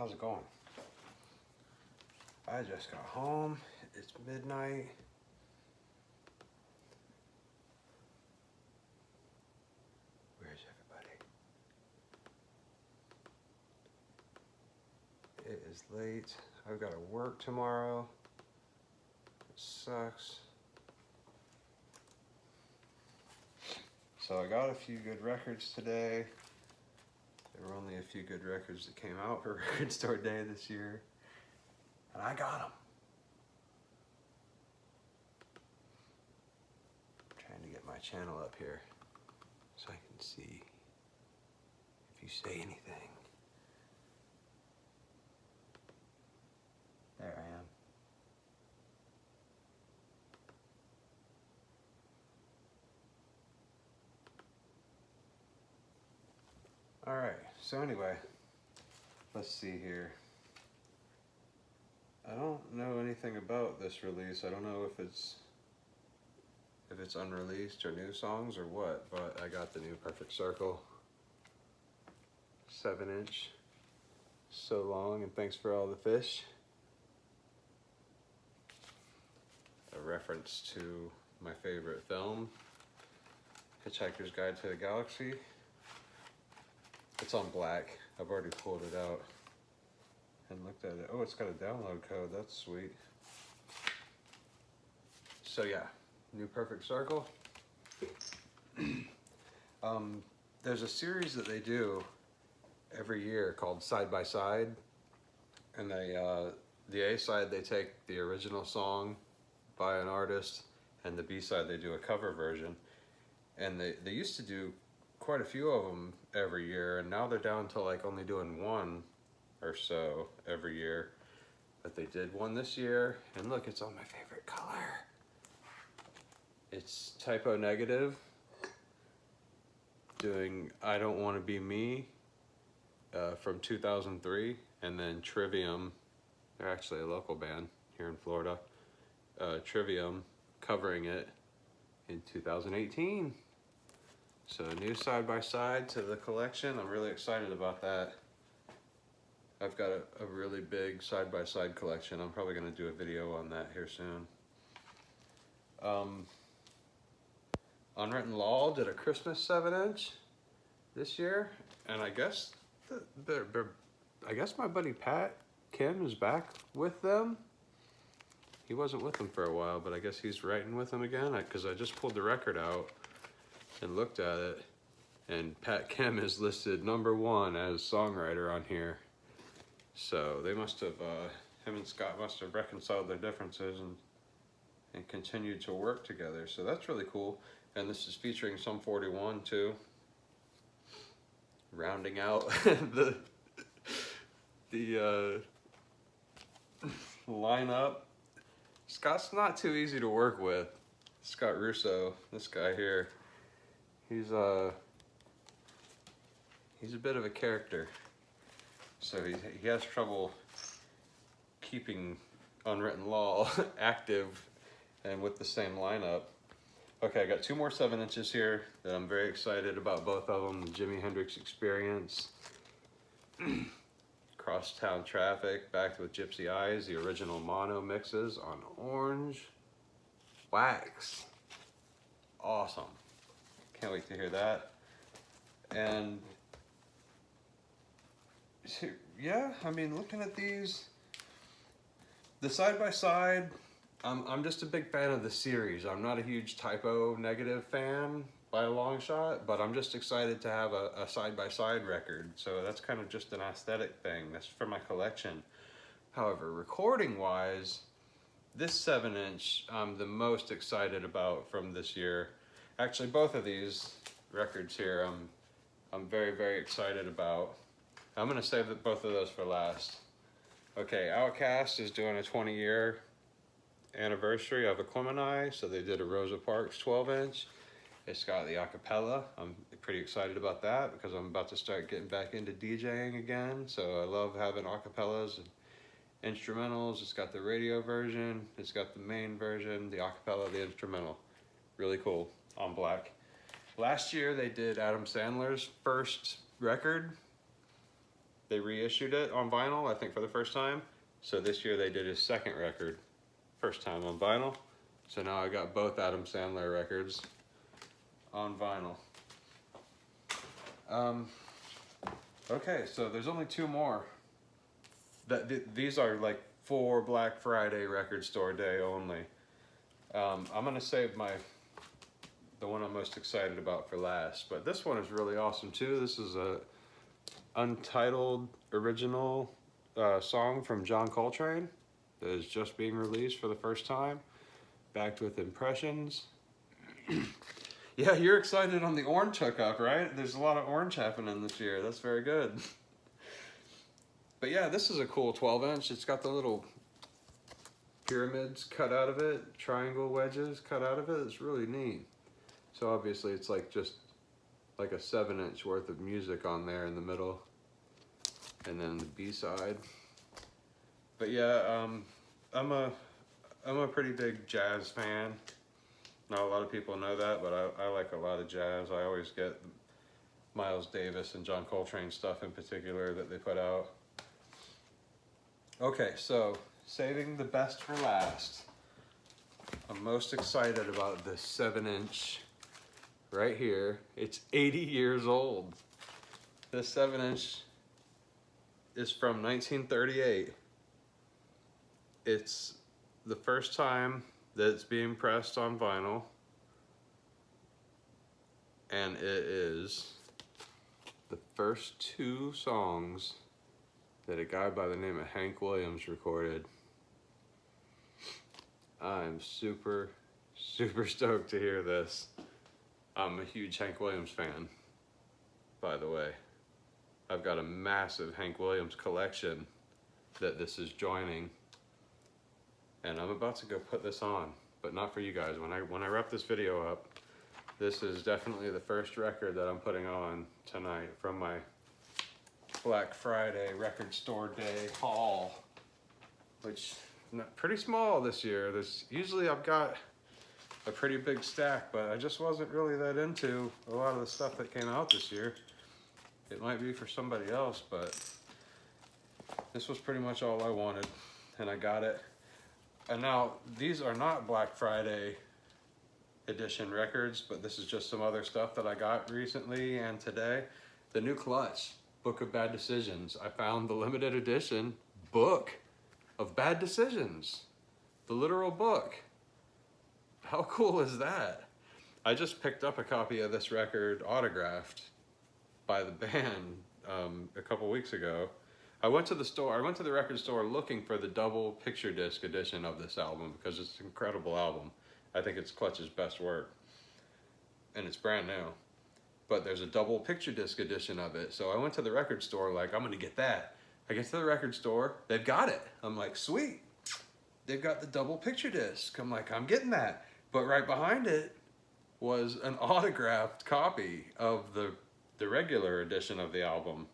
How's it going? I just got home. It's midnight. Where's everybody? It is late. I've got to work tomorrow. It sucks. So I got a few good records today. There were only a few good records that came out for Record Store Day this year. And I got them. I'm trying to get my channel up here so I can see if you say anything. There I am. All right, so anyway, let's see here. I don't know anything about this release. I don't know if it's unreleased or new songs or what, but I got the new Perfect Circle 7-inch. So long and thanks for all the fish. A reference to my favorite film, Hitchhiker's Guide to the Galaxy. It's on black. I've already pulled it out and looked at it. Oh, it's got a download code. That's sweet. So yeah, new Perfect Circle. There's a series that they do every year called Side by Side, and the A side they take the original song by an artist, and the B side they do a cover version. And they used to do quite a few of them every year, and now they're down to like only doing one or so every year. But they did one this year, and look, it's on my favorite color. It's Typo Negative doing I Don't Want to Be Me from 2003, and then Trivium, they're actually a local band here in Florida, Trivium covering it in 2018. So a new side by side to the collection. I'm really excited about that. I've got a really big side by side collection. I'm probably going to do a video on that here soon. Unwritten Law did a Christmas 7-inch this year, and I guess my buddy Pat Kim is back with them. He wasn't with them for a while, but I guess he's writing with them again, because I just pulled the record out and looked at it, and Pat Kim is listed #1 as songwriter on here. So they must have, him and Scott must have reconciled their differences and continued to work together. So that's really cool. And this is featuring Sum 41 too, rounding out the lineup. Scott's not too easy to work with. Scott Russo, this guy here. He's a bit of a character, so he has trouble keeping Unwritten Law active and with the same lineup. Okay, I got 2 more 7-inches here that I'm very excited about, both of them. The Jimi Hendrix Experience, Crosstown Traffic, backed with Gypsy Eyes, the original mono mixes on orange wax. Awesome. Can't wait to hear that. And yeah, I mean, looking at these, the side by side, I'm just a big fan of the series. I'm not a huge Typo Negative fan by a long shot, but I'm just excited to have a side by side record. So that's kind of just an aesthetic thing. That's for my collection. However, recording wise, this 7-inch I'm the most excited about from this year. Actually, both of these records here, I'm very, very excited about. I'm gonna save both of those for last. Okay, Outkast is doing a 20-year anniversary of Aquemini, so they did a Rosa Parks 12-inch. It's got the acapella. I'm pretty excited about that because I'm about to start getting back into DJing again. So I love having acapellas and instrumentals. It's got the radio version, it's got the main version, the acapella, the instrumental. Really cool, on black. Last year they did Adam Sandler's first record, they reissued it on vinyl, I think for the first time. So this year they did his second record, first time on vinyl. So now I got both Adam Sandler records on vinyl. Okay, so there's only 2 more. These are like for Black Friday record store day only. I'm gonna save the one I'm most excited about for last, but this one is really awesome too. This is a untitled original song from John Coltrane that is just being released for the first time, backed with impressions. Yeah, you're excited on the orange hookup, right? There's a lot of orange happening this year. That's very good. But yeah, this is a cool 12-inch. It's got the little pyramids cut out of it, triangle wedges cut out of it. It's really neat. So obviously it's like just like a 7-inch worth of music on there in the middle, and then the B-side. But yeah, I'm a pretty big jazz fan. Not a lot of people know that, but I like a lot of jazz. I always get Miles Davis and John Coltrane stuff in particular that they put out. Okay, so saving the best for last. I'm most excited about this 7-inch right here. It's 80 years old. This 7-inch is from 1938. It's the first time that it's being pressed on vinyl, and it is the first 2 songs that a guy by the name of Hank Williams recorded. I'm super stoked to hear this. I'm a huge Hank Williams fan, by the way. I've got a massive Hank Williams collection that this is joining, and I'm about to go put this on, but not for you guys. When I wrap this video up, this is definitely the first record that I'm putting on tonight from my Black Friday record store day haul, which is pretty small this year. Usually I've got a pretty big stack, but I just wasn't really that into a lot of the stuff that came out this year. It might be for somebody else, but this was pretty much all I wanted, and I got it. And now, these are not Black Friday edition records, but this is just some other stuff that I got recently and today. The new Clutch, Book of Bad Decisions. I found the limited edition book of Bad Decisions. The literal book. How cool is that? I just picked up a copy of this record autographed by the band a couple weeks ago. I went to the record store looking for the double picture disc edition of this album because it's an incredible album. I think it's Clutch's best work, and it's brand new. But there's a double picture disc edition of it. So I went to the record store like, I'm gonna get that. I get to the record store, they've got it. I'm like, sweet. They've got the double picture disc. I'm like, I'm getting that. But right behind it was an autographed copy of the regular edition of the album.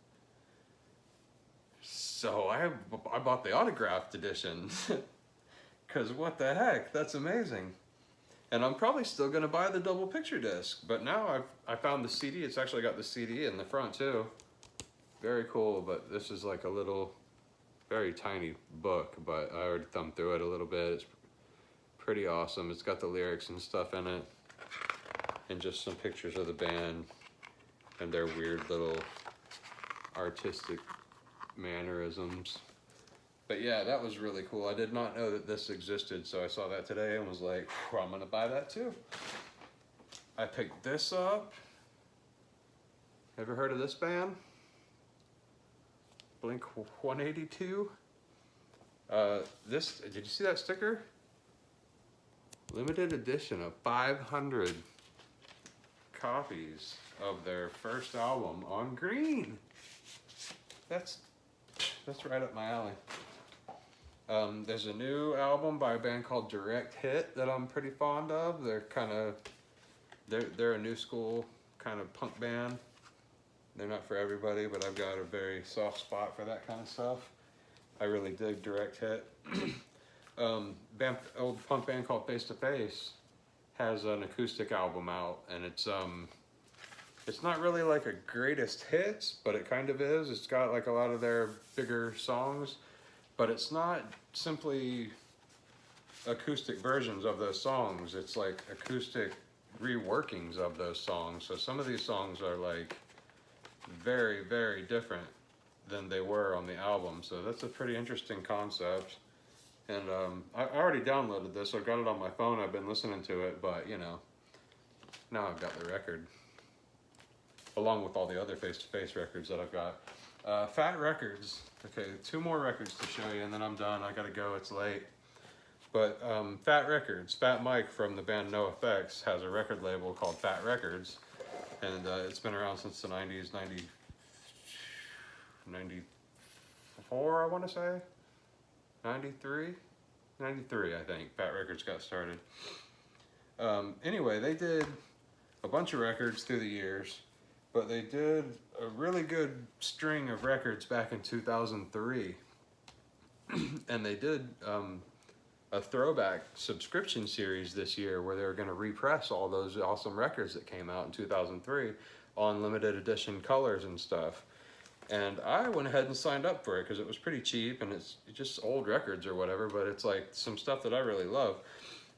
So I bought the autographed edition, because what the heck, that's amazing. And I'm probably still gonna buy the double picture disc, but now I found the CD. It's actually got the CD in the front too. Very cool, but this is like a little, very tiny book, but I already thumbed through it a little bit. It's pretty awesome. It's got the lyrics and stuff in it, and just some pictures of the band and their weird little artistic mannerisms. But yeah, that was really cool. I did not know that this existed, so I saw that today and was like, I'm gonna buy that too. I picked this up. Ever heard of this band? Blink 182. Did you see that sticker? Limited edition of 500 copies of their first album on green. That's right up my alley. There's a new album by a band called Direct Hit that I'm pretty fond of. They're a new school kind of punk band. They're not for everybody, but I've got a very soft spot for that kind of stuff. I really dig Direct Hit. Old punk band called Face to Face has an acoustic album out, and it's It's not really like a greatest hits, but it kind of is. It's got like a lot of their bigger songs, but it's not simply acoustic versions of those songs. It's like acoustic reworkings of those songs. So some of these songs are like very, very different than they were on the album. So that's a pretty interesting concept. And I already downloaded this, so I got it on my phone. I've been listening to it, but you know, now I've got the record, along with all the other face-to-face records that I've got. Fat Records. Okay, 2 more records to show you, and then I'm done. I gotta go, it's late. But Fat Records, Fat Mike from the band NoFX has a record label called Fat Records, and it's been around since the 90s, 94, I want to say? 93? 93, I think, Fat Records got started. Anyway, they did a bunch of records through the years, but they did a really good string of records back in 2003. And they did a throwback subscription series this year where they were going to repress all those awesome records that came out in 2003 on limited edition colors and stuff. And I went ahead and signed up for it because it was pretty cheap, and it's just old records or whatever, but it's like some stuff that I really love.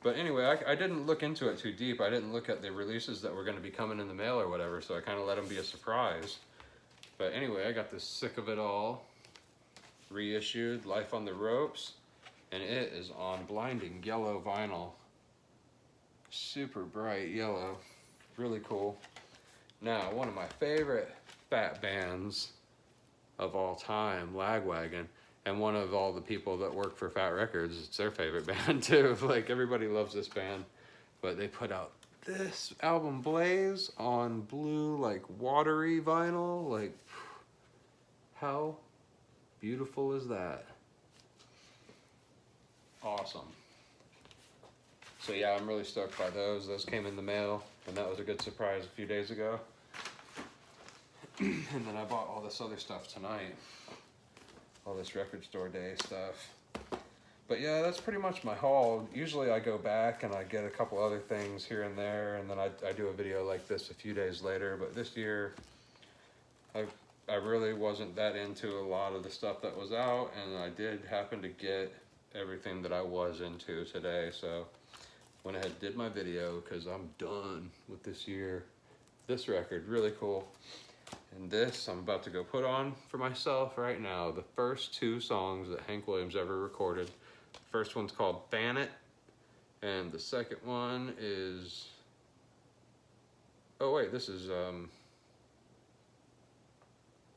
But anyway, I didn't look into it too deep. I didn't look at the releases that were going to be coming in the mail or whatever, so I kind of let them be a surprise. But anyway, I got this Sick of It All reissued, Life on the Ropes, and it is on blinding yellow vinyl. Super bright yellow. Really cool. Now, one of my favorite Fat bands of all time, Lagwagon, and one of all the people that work for Fat Records, it's their favorite band too. Like, everybody loves this band. But they put out this album, Blaze, on blue, like watery vinyl. Like, how beautiful is that? Awesome. So yeah, I'm really stoked by those. Those came in the mail, and that was a good surprise a few days ago. And then I bought all this other stuff tonight. All this record store day stuff. But yeah, that's pretty much my haul. Usually I go back and I get a couple other things here and there, and then I do a video like this a few days later. But this year, I really wasn't that into a lot of the stuff that was out, and I did happen to get everything that I was into today. So went ahead and did my video because I'm done with this year. This record, really cool. And this I'm about to go put on for myself right now. The first 2 songs that Hank Williams ever recorded. The first one's called Ban It, and the second one is, oh wait, this is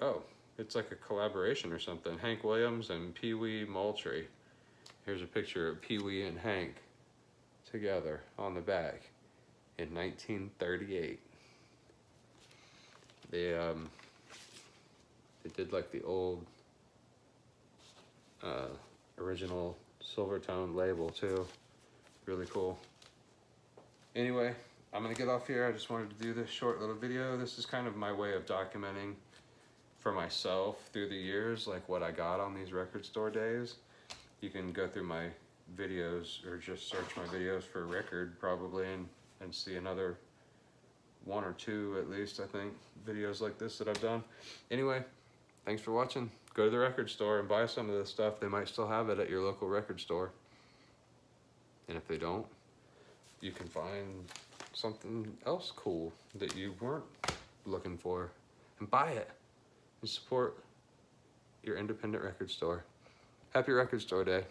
oh, it's like a collaboration or something. Hank Williams and Pee Wee Moultrie. Here's a picture of Pee Wee and Hank together on the back in 1938. They did like the old original Silvertone label too. Really cool. Anyway, I'm gonna get off here. I just wanted to do this short little video. This is kind of my way of documenting for myself through the years, like what I got on these record store days. You can go through my videos or just search my videos for record probably and see another 1 or 2 at least, I think, videos like this that I've done. Anyway, thanks for watching. Go to the record store and buy some of this stuff. They might still have it at your local record store. And if they don't, you can find something else cool that you weren't looking for and buy it and support your independent record store. Happy Record Store Day.